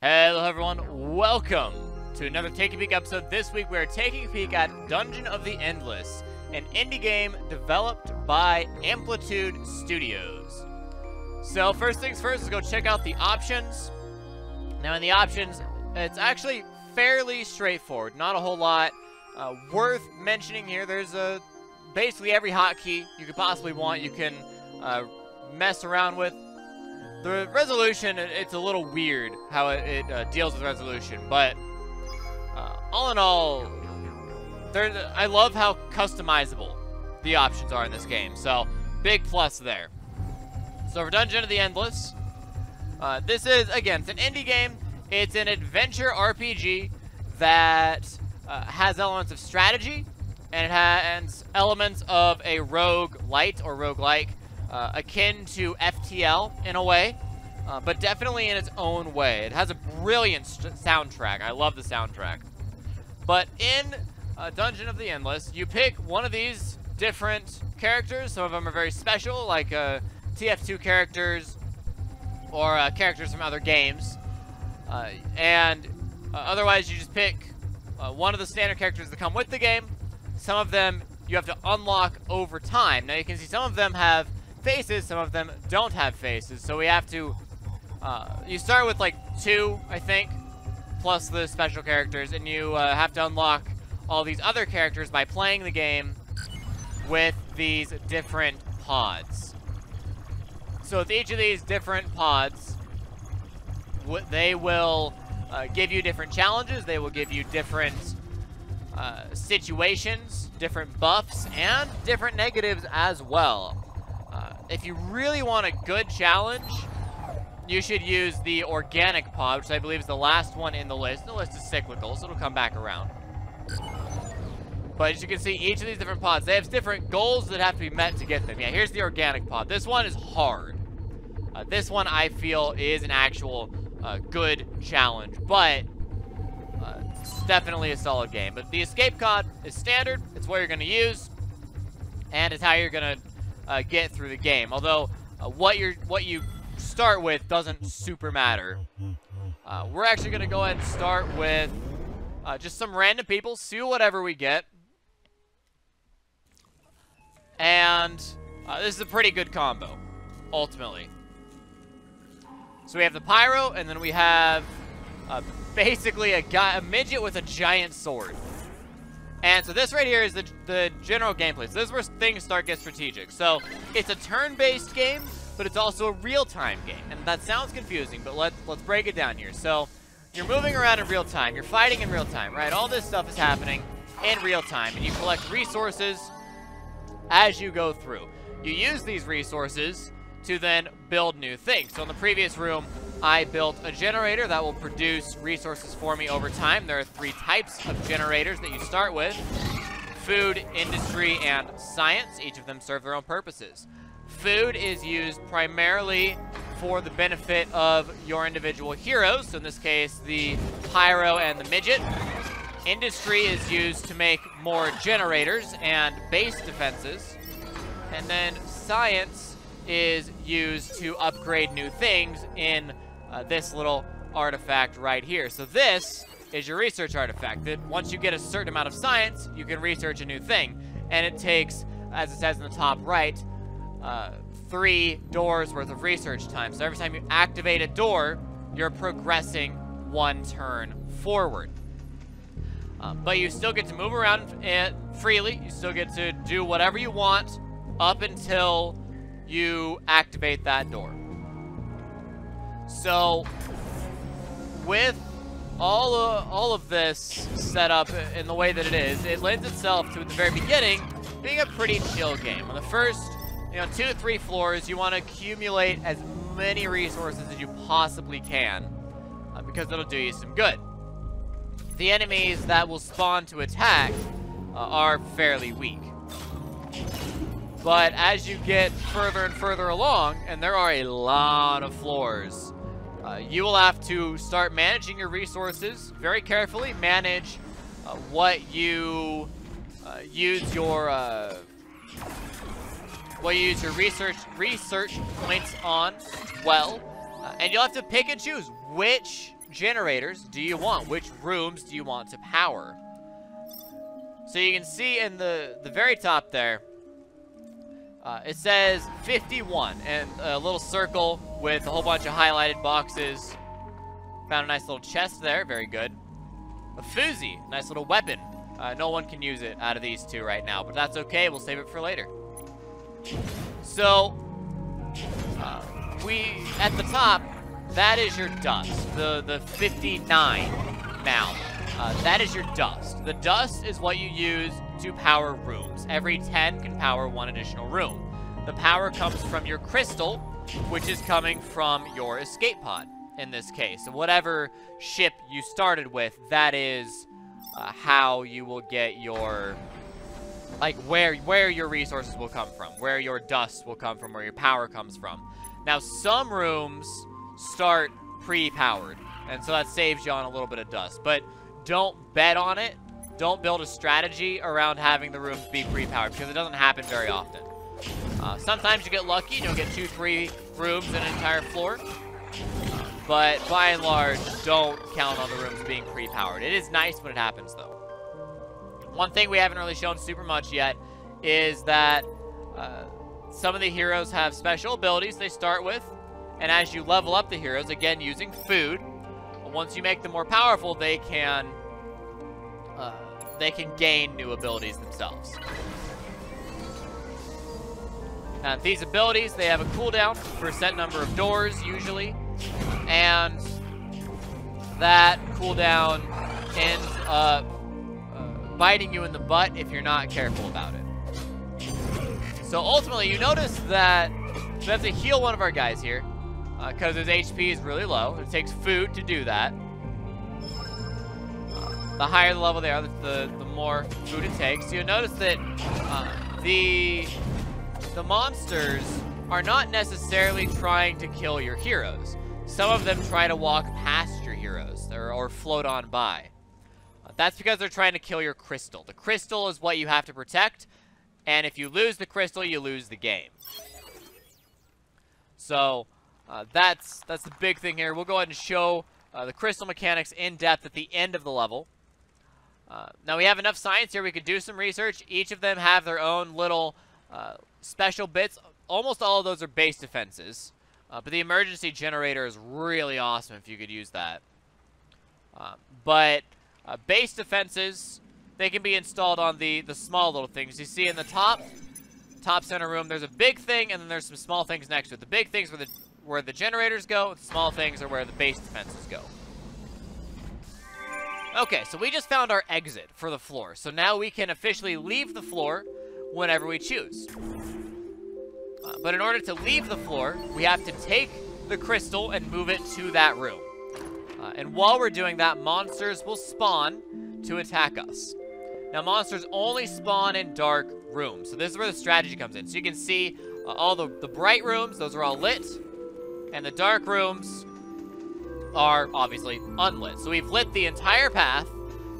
Hello everyone, welcome to another Take a Peek episode. This week we are taking a peek at Dungeon of the Endless, an indie game developed by Amplitude Studios. So first things first, let's go check out the options. Now in the options, it's actually fairly straightforward, not a whole lot worth mentioning here. There's basically every hotkey you could possibly want you can mess around with. The resolution, it's a little weird how it deals with resolution, but all in all, I love how customizable the options are in this game, so big plus there. So for Dungeon of the Endless, this is, again, it's an indie game. It's an adventure RPG that has elements of strategy, and it has elements of a roguelite or roguelike, akin to FTL in a way, but definitely in its own way. It has a brilliant soundtrack. I love the soundtrack. But in Dungeon of the Endless, you pick one of these different characters. Some of them are very special, like TF2 characters or characters from other games. Otherwise, you just pick one of the standard characters that come with the game. Some of them you have to unlock over time. Now, you can see some of them have faces, some of them don't have faces, so we have to you start with like 2, I think, plus the special characters, and you have to unlock all these other characters by playing the game with these different pods. So with each of these different pods, they will give you different challenges, they will give you different situations, different buffs, and different negatives as well. If you really want a good challenge, you should use the organic pod, which I believe is the last one in the list. The list is cyclical, so it'll come back around. But as you can see, each of these different pods, they have different goals that have to be met to get them. Yeah, here's the organic pod. This one is hard. This one, I feel, is an actual good challenge, but it's definitely a solid game. But the escape pod is standard. It's what you're going to use, and it's how you're going to get through the game. Although what you start with doesn't super matter. We're actually going to go ahead and start with just some random people, see whatever we get. And this is a pretty good combo, ultimately. So we have the pyro, and then we have basically a midget with a giant sword. And so this right here is the general gameplay. So this is where things start to get strategic. So it's a turn-based game, but it's also a real-time game. And that sounds confusing, but let's break it down here. So you're moving around in real time. You're fighting in real time, right? All this stuff is happening in real time, and you collect resources as you go through. You use these resources to then build new things. So in the previous room, I built a generator that will produce resources for me over time. There are 3 types of generators that you start with: food, industry, and science. Each of them serve their own purposes. Food is used primarily for the benefit of your individual heroes, so in this case, the pyro and the midget. Industry is used to make more generators and base defenses. And then science is used to upgrade new things in this little artifact right here. So this is your research artifact. That once you get a certain amount of science, you can research a new thing. And it takes, as it says in the top right, 3 doors worth of research time. So every time you activate a door, you're progressing 1 turn forward. But you still get to move around freely. You still get to do whatever you want up until you activate that door. So with all of this set up in the way that it is, it lends itself to, at the very beginning, being a pretty chill game. On the first 2 to 3 floors, you want to accumulate as many resources as you possibly can, because it'll do you some good. The enemies that will spawn to attack are fairly weak. But as you get further and further along, and there are a lot of floors, you will have to start managing your resources very carefully. Manage what you use your research points on well. And you'll have to pick and choose which generators do you want, which rooms do you want to power. So you can see in the very top there, it says 51, and a little circle with a whole bunch of highlighted boxes. Found a nice little chest there, very good. A Fuzzy, nice little weapon. No one can use it out of these two right now, but that's okay, we'll save it for later. So, at the top, that is your dust, the 59 now. That is your dust. The dust is what you use to power rooms. Every 10 can power one additional room. The power comes from your crystal, which is coming from your escape pod, in this case. So whatever ship you started with, that is how you will get your, like, where your resources will come from, where your dust will come from, where your power comes from. Now, some rooms start pre-powered, and so that saves you on a little bit of dust, but don't bet on it. Don't build a strategy around having the rooms be pre-powered, because it doesn't happen very often. Sometimes you get lucky and you'll get 2-3 rooms in an entire floor, but by and large, don't count on the rooms being pre-powered. It is nice when it happens, though. One thing we haven't really shown super much yet is that some of the heroes have special abilities they start with, and as you level up the heroes, again using food, once you make them more powerful, they can gain new abilities themselves. Now, these abilities, they have a cooldown for a set number of doors, usually, and that cooldown ends up biting you in the butt if you're not careful about it. So ultimately, you notice that we have to heal one of our guys here, because his HP is really low. It takes food to do that. The higher the level they are, the more food it takes. So you'll notice that the monsters are not necessarily trying to kill your heroes. Some of them try to walk past your heroes or float on by. That's because they're trying to kill your crystal. The crystal is what you have to protect, and if you lose the crystal, you lose the game. So that's the big thing here. We'll go ahead and show the crystal mechanics in depth at the end of the level. Now we have enough science here. We could do some research. Each of them have their own little special bits. Almost all of those are base defenses. But the emergency generator is really awesome if you could use that. But base defenses, they can be installed on the small little things. You see in the top center room, there's a big thing, and then there's some small things next to it. The big things where the generators go, the small things are where the base defenses go. Okay, so we just found our exit for the floor. So now we can officially leave the floor whenever we choose. But in order to leave the floor, we have to take the crystal and move it to that room. And while we're doing that, monsters will spawn to attack us. Now, monsters only spawn in dark rooms. So this is where the strategy comes in. So you can see all the bright rooms, those are all lit. And the dark rooms are obviously unlit. So we've lit the entire path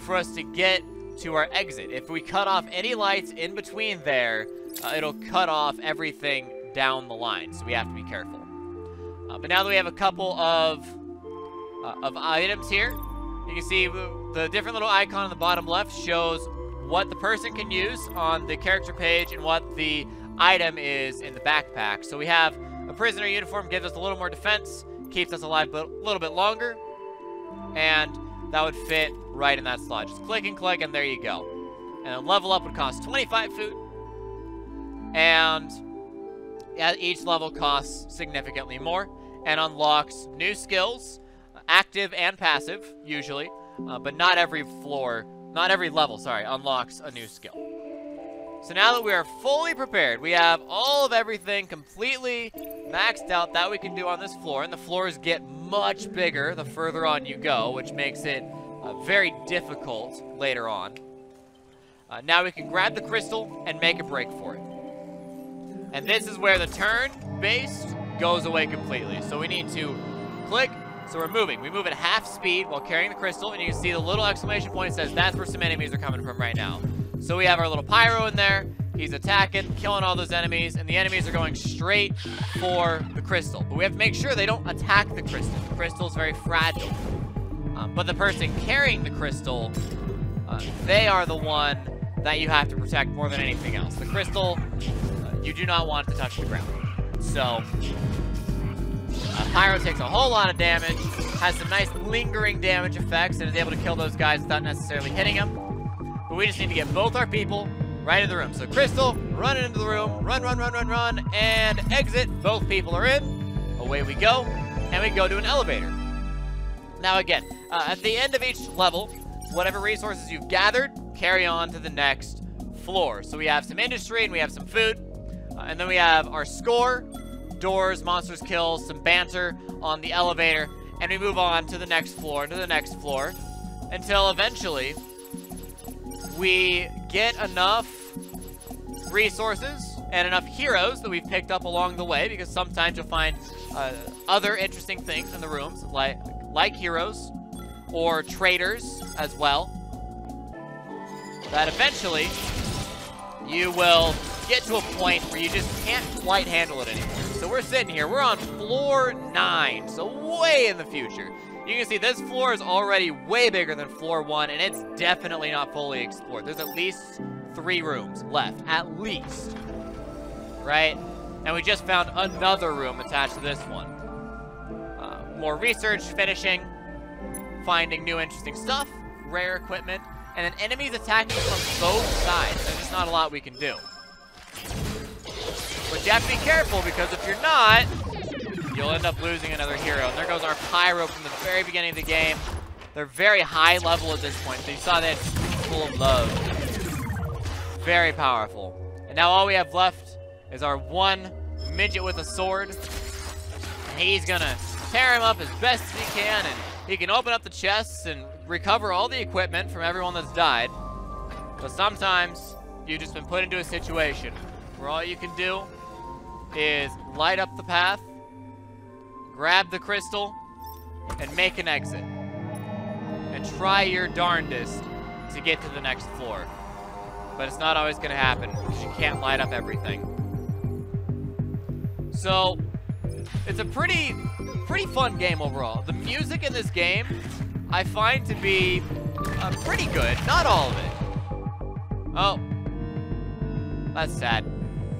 for us to get to our exit. If we cut off any lights in between there, it'll cut off everything down the line. So we have to be careful. But now that we have a couple of items here, you can see the different little icon on the bottom left shows what the person can use on the character page and what the item is in the backpack. So we have a prisoner uniform, gives us a little more defense, keeps us alive a little bit longer, and that would fit right in that slot. Just click and click, and there you go. And a level up would cost 25 food, and each level costs significantly more and unlocks new skills, active and passive, usually, but not every level, unlocks a new skill. So now that we are fully prepared, we have all of everything completely maxed out that we can do on this floor, and the floors get much bigger the further on you go, which makes it very difficult later on. Now we can grab the crystal and make a break for it. And this is where the turn-based goes away completely. So we need to click. So we're moving. We move at half speed while carrying the crystal, and you can see the little exclamation point says that's where some enemies are coming from right now. So we have our little pyro in there, He's attacking, killing all those enemies, and the enemies are going straight for the crystal. But we have to make sure they don't attack the crystal. The crystal is very fragile. But the person carrying the crystal, they are the one that you have to protect more than anything else. The crystal, you do not want it to touch the ground. So, Pyro takes a whole lot of damage, has some nice lingering damage effects, and is able to kill those guys without necessarily hitting them. But we just need to get both our people right in the room. So Crystal, run into the room, run, and exit. Both people are in. Away we go, and we go to an elevator. Now again, at the end of each level, whatever resources you've gathered, carry on to the next floor. So we have some industry, and we have some food, and then we have our score, doors, monsters, kills, some banter on the elevator, and we move on to the next floor, and to the next floor, until eventually we get enough resources and enough heroes that we've picked up along the way, because sometimes you'll find other interesting things in the rooms, like heroes or traders as well, that eventually you will get to a point where you just can't quite handle it anymore. So we're sitting here, we're on floor 9, so way in the future. You can see this floor is already way bigger than floor 1, and it's definitely not fully explored. There's at least 3 rooms left, at least, right? And we just found another room attached to this one. More research, finishing, finding new interesting stuff, rare equipment, and then enemies attacking from both sides. There's just not a lot we can do. But you have to be careful, because if you're not, you'll end up losing another hero. And there goes our Pyro from the very beginning of the game. They're very high level at this point, so you saw that full of love. Very powerful. And now all we have left is our one midget with a sword. And he's gonna tear him up as best as he can, and he can open up the chests and recover all the equipment from everyone that's died. But sometimes you've just been put into a situation where all you can do is light up the path, grab the crystal, and make an exit. And try your darndest to get to the next floor. But it's not always going to happen, because you can't light up everything. So, it's a pretty fun game overall. The music in this game, I find to be pretty good. Not all of it. Oh. That's sad.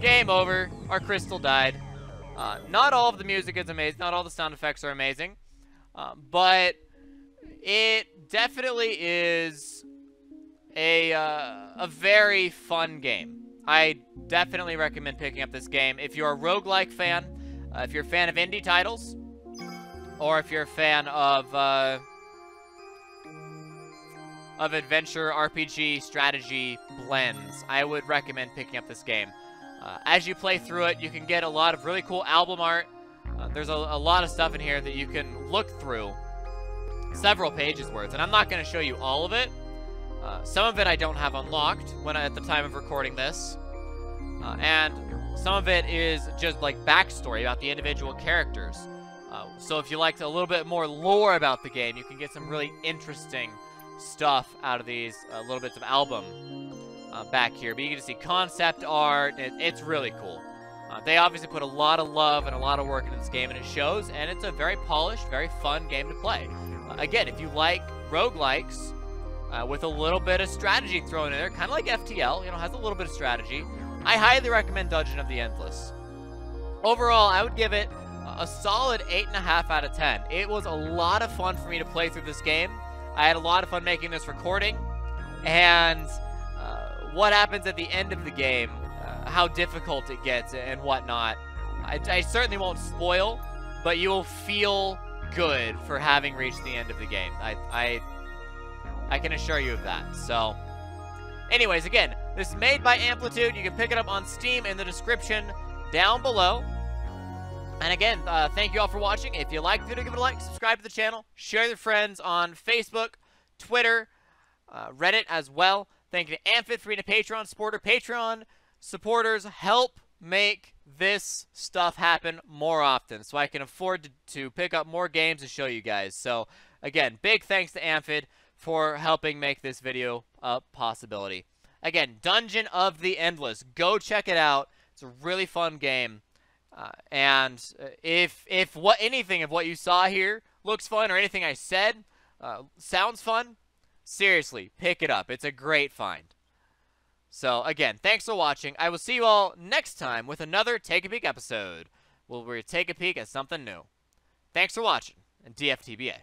Game over. Our crystal died. Not all of the music is amazing. Not all the sound effects are amazing. But it definitely is a very fun game. I definitely recommend picking up this game. If you're a roguelike fan, if you're a fan of indie titles, or if you're a fan of adventure, RPG, strategy blends, I would recommend picking up this game. As you play through it, you can get a lot of really cool album art. There's a lot of stuff in here that you can look through. Several pages worth, and I'm not going to show you all of it. Some of it I don't have unlocked at the time of recording this. And some of it is just like backstory about the individual characters. So if you like a little bit more lore about the game, you can get some really interesting stuff out of these little bits of album back here. But you get to see concept art. It's really cool. They obviously put a lot of love and a lot of work into this game, and it shows, and it's a very polished, very fun game to play. Again, if you like roguelikes with a little bit of strategy thrown in there, kind of like FTL, has a little bit of strategy, I highly recommend Dungeon of the Endless. Overall, I would give it a solid 8.5 out of 10. It was a lot of fun for me to play through this game. I had a lot of fun making this recording, and what happens at the end of the game, how difficult it gets and whatnot, I certainly won't spoil, but you will feel good for having reached the end of the game. I can assure you of that. So, anyways, again, this is made by Amplitude. You can pick it up on Steam in the description down below. And again, thank you all for watching. If you liked the video, give it a like, subscribe to the channel, share with your friends on Facebook, Twitter, Reddit as well. Thank you to Amphit for being a Patreon supporter. Patreon supporters help make this stuff happen more often, so I can afford to pick up more games to show you guys. So, again, big thanks to Amphit for helping make this video a possibility. Again, Dungeon of the Endless. Go check it out. It's a really fun game. And if anything of what you saw here looks fun, or anything I said sounds fun, seriously, pick it up. It's a great find. So again, thanks for watching. I will see you all next time with another Take a Peek episode, where we take a peek at something new. Thanks for watching, and DFTBA.